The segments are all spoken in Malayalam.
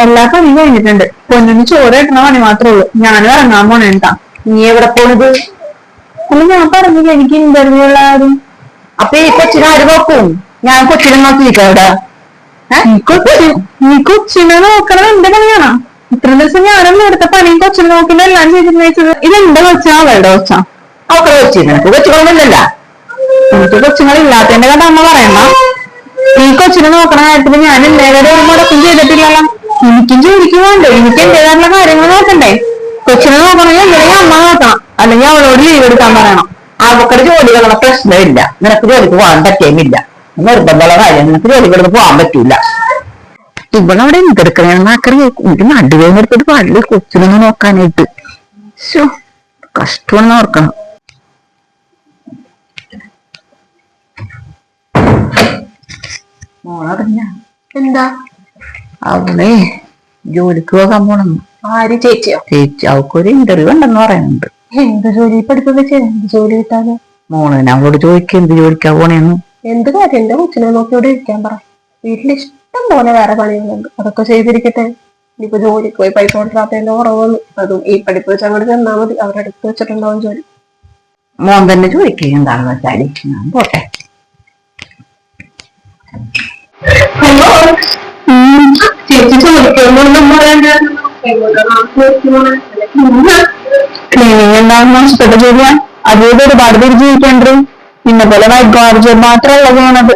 എല്ലാ പണിയും കഴിഞ്ഞിട്ടുണ്ട്. പൊന്നിന് ചോറ് കിട്ടണ പണി മാത്രമേ ഉള്ളൂ. ഞാനും ഇറങ്ങാൻ പോണേട്ടാ. നീ എവിടെ പോണത്? അല്ല ഞാൻ പറഞ്ഞില്ല എനിക്ക് ഇന്റർവ്യൂ ഉള്ള കാര്യം. അപ്പൊ ഈ കൊച്ചിനെ ആര് നോക്കും? ഞാൻ കൊച്ചിനെ നോക്കിയിരിക്കാം ഇവിടെ. നീ കൊച്ചിനെ നോക്കണം എന്റെ പണിയാണോ? ഇത്രയും ദിവസം ഞാനൊന്നും എടുത്ത പണിയും കൊച്ചിനെ നോക്കുന്ന എല്ലാം ചെയ്തിരുന്നത്. ഇതെന്റെ കൊച്ചാ അവളുടെ കൊച്ചാ? അവക്കളെ കൊച്ചിനെ കൊച്ചുകളൊന്നുമില്ല. എനിക്ക് കൊച്ചുങ്ങളില്ലാത്തതിന്റെ കഥ അമ്മ പറയണ്ട. ഈ കൊച്ചിനെ നോക്കണ കാര്യത്തിൽ ഞാൻ എന്റേതായ ഒരു മുടക്കം ചെയ്തിട്ടില്ലല്ലോ. എനിക്കും ജോലിക്ക് പോകണ്ടേ, എനിക്ക് എന്റേതായിട്ടുള്ള കാര്യങ്ങൾ നോക്കണ്ടേ. കൊച്ചിനെ നോക്കണമെങ്കിൽ എന്തെങ്കിലും അമ്മ നോക്കണം, അല്ലെങ്കിൽ അവളോട് ലീവ് എടുക്കാൻ പറയണം. അവക്കടെ ജോലികളുടെ പ്രശ്നമില്ല. നിനക്ക് ജോലിക്ക് പോകാൻ പറ്റുകയുമില്ല. നിർബന്ധമുള്ള കാര്യം നിനക്ക് ജോലികൾക്ക് പോകാൻ പറ്റൂല. ഇവളവിടെ എന്തെടുക്കണെന്ന് ആക്കറിയ. എനിക്ക് നടുവേന്ന് എടുത്തിട്ട് പാടില്ല കൊച്ചിനൊന്ന് നോക്കാനായിട്ട്. കഷ്ടമെന്ന് ഓർക്കണം. മോളറിഞ്ഞ എന്താ? അവളെ ജോലിക്ക് പോകാൻ പോണെന്ന്. ആര്? ചേച്ചിയോ? ചേച്ചി അവക്കൊരു ഇന്റർവ്യൂ ഉണ്ടെന്ന് പറയുന്നുണ്ട്. എന്ത് ജോലി പഠിപ്പൊക്കെ ചെയ്യും? എന്ത് ജോലി കിട്ടാതെ? മോള് അവളോട് ചോദിക്കുക എന്ത് ജോലിക്കാ പോണേന്ന്. എന്ത് കാര്യം? എന്റെ കൊച്ചിനെ നോക്കി ഇവിടെ ഇരിക്കാൻ പറ. വീട്ടിൽ ഇഷ്ടം പോലെ വേറെ പണികളുണ്ട്, അതൊക്കെ ചെയ്തിരിക്കട്ടെ. ഇനിയിപ്പോ ജോലിക്ക് പോയി പൈസ കൊടുക്കാത്തതിന്റെ കുറവൊന്നും. അതും ഈ പഠിപ്പ് വെച്ച് അങ്ങോട്ട് ചെന്നാ മതി, അവരെടുത്ത് വെച്ചിട്ടുണ്ടാവും ജോലി. മോൻ തന്നെ ചോദിക്കുക എന്താണെന്ന് വെച്ചാല്. ഞാൻ പോട്ടെ. ചേച്ചി ചോദിക്കൊന്നും ക്ലീനിങ് എന്താണെന്ന് ഇഷ്ടപ്പെട്ട ജോലിയാ. അതുകൊണ്ട് ഒരുപാട് പേര് ജീവിക്കേണ്ടത്. ഇന്ന പോലെ വൈകാർ ജോലി മാത്രമല്ല ചെയ്യണത്.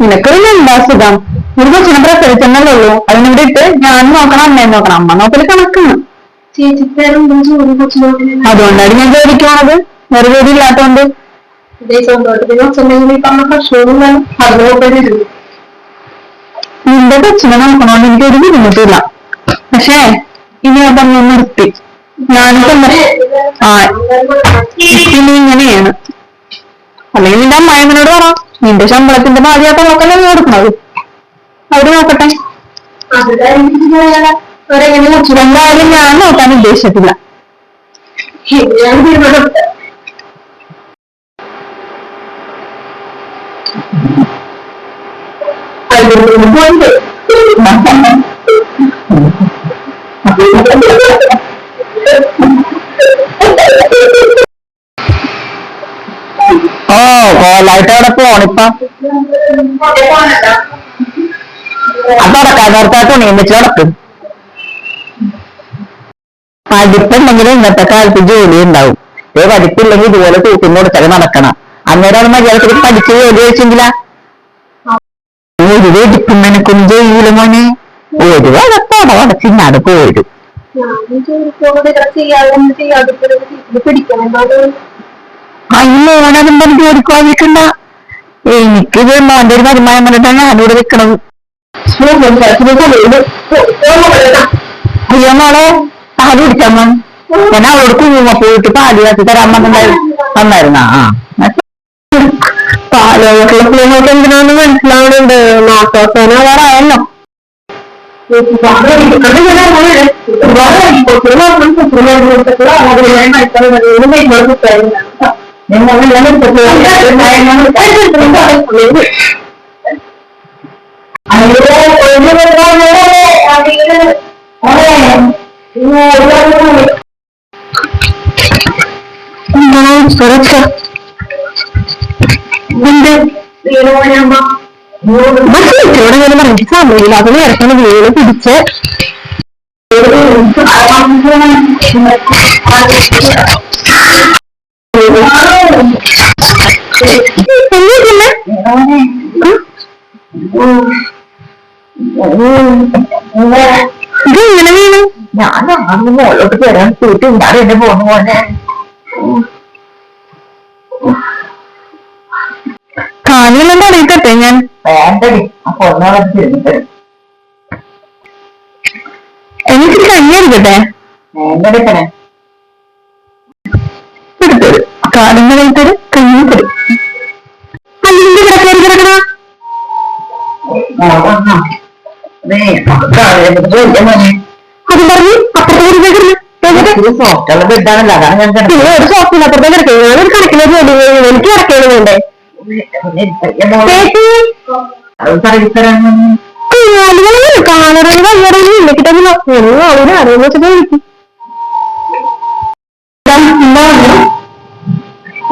നിനക്കൊരു എന്താ സുഖം? ഒരു കൊച്ചിനെ പ്രസവിച്ചെന്നല്ലേ ഉള്ളൂ. അതിനിവിടെ ഇട്ട് ഞാൻ നോക്കണം, അമ്മയെ നോക്കണം. അമ്മ നോക്കല് കണക്കാണ്. അതുകൊണ്ടാണ് ഞാൻ ജോലിക്ക് പോണത്. വേറെ ജോലി ഇല്ലാത്തോണ്ട്. നിന്റെ കൊച്ചിനെ നോക്കണോണ്ട് എനിക്ക് ഒരു ബുദ്ധിമുട്ടില്ല. പക്ഷേ ഇനി ഞാൻ പറഞ്ഞു നിർത്തി. ഞാനിപ്പോ ഇനി ഇങ്ങനെയാണ്. അല്ലെങ്കിൽ നിന്റെ അമ്മായിമ്മനോട് പറ, നിന്റെ ശമ്പളത്തിന്റെ ബാധ്യത നോക്കല്ലേ നീ കൊടുക്കണത്. അവര് നോക്കട്ടെ. എന്തായാലും ഞാൻ നോക്കാൻ ഉദ്ദേശിച്ചിട്ടില്ല. കോലായിട്ട് അവിടെ പോണിപ്പ. അതൊടക്കാൻ നേരത്തെ തുണിയും വെച്ച് നടക്കും. പഠിപ്പുണ്ടെങ്കിലും ഇന്നത്തെ കാലത്ത് ജോലി ഉണ്ടാവും. പഠിപ്പില്ലെങ്കിൽ ഇതുപോലെ തൂക്കും കൊടുത്തൊക്കെ നടക്കണം. അന്നേരം മര്യാദക്ക് പഠിച്ച് ജോലി വെച്ചെങ്കിലാ ഒരു വെടിപ്പും നിനക്കൊന്നും ചെയ്യൂല മോനെ. ഒരു വഴക്കോടെ വടച്ചിങ്ങാട് പോരും. മോനതും പറഞ്ഞ് ജോലിക്ക് വാങ്ങിക്കണ്ട. എനിക്കിത് മോന്റെ ഒരു വരുമാനം കണ്ടിട്ടാണ് ഞാനിവിടെ വെക്കണത്. അയ്യോ മോളെ പാല് കുടിച്ചമ്മ. ഞാൻ അവളോട് കുഞ്ഞുമ്മ പോയിട്ട് പാല് കാത്തി തരാൻ വന്നായിരുന്നാ? പാലോട്ടുള്ള കുഞ്ഞുങ്ങൾക്ക് എന്തിനാന്ന് മനസ്സിലാവുന്നുണ്ട്. മാസാവസാനം അവരായല്ലോ. സമയമില്ല. അതിന് ഇറക്കുന്ന വീട് പിടിച്ച് ഇതെങ്ങനെ വീണു? ഞാൻ അന്ന് മോളോട്ട് തരാൻ കൂട്ടുണ്ടാറ് എന്നെ പോന്നു പോലെ. കാലുകളെല്ലാം അറിയിക്കട്ടെ ഞാൻ. വേണ്ടടി അപ്പൊ എനിക്കൊരു കഞ്ഞി എടുക്കട്ടെ? വേണ്ടെടുക്കണേ. എടുത്തരും കാലങ്ങൾ തരും, കഞ്ഞി തരും. അല്ലെങ്കിൽ കിടക്കരുത് കിടക്കണ. അത് പറഞ്ഞ് അപ്പുറത്തെ സോഫ്റ്റുള്ള ബെഡാണല്ലോ, അതാണ് ഞാൻ ഒരു സോഫ്റ്റിന് അപ്പുറത്തെ കിടക്കുന്നത്. ഞാനൊരു കണക്കിലെ ജോലി എനിക്ക് കിടക്കേണ്ടതുണ്ടേ. അത് തറവിത്തരാൻ കാണറിൽ വയ്യറിൽ ഇല്ല കിട്ടുന്നില്ല അവര് അറിയുന്ന വെച്ചത് വിളിക്കും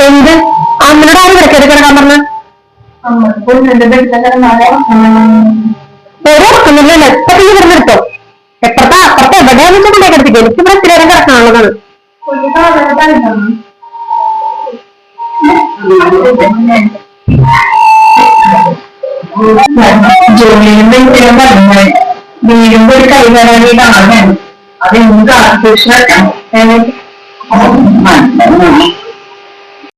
എന്ത് അമ്മനോട് ആരും കിടക്കരുത് കിടക്കാൻ പറഞ്ഞ ഓരോക്കുന്നില്ല എപ്പത്തി കിടന്നെടുത്തോ എപ്പറത്തെ അപ്പുറത്തെ എവിടെയാന്ന് വെച്ചാൽ കൊണ്ടേ കിടത്തില്ല എനിക്ക് ഇവിടെ സ്ഥിരം കിടക്കാനുള്ളതാണ് ജോലിയുടെ വീടുമ്പോ ഒരു കൈ വരാനായിട്ടാണ് അത് എന്ത് ആഘോഷമാക്കാം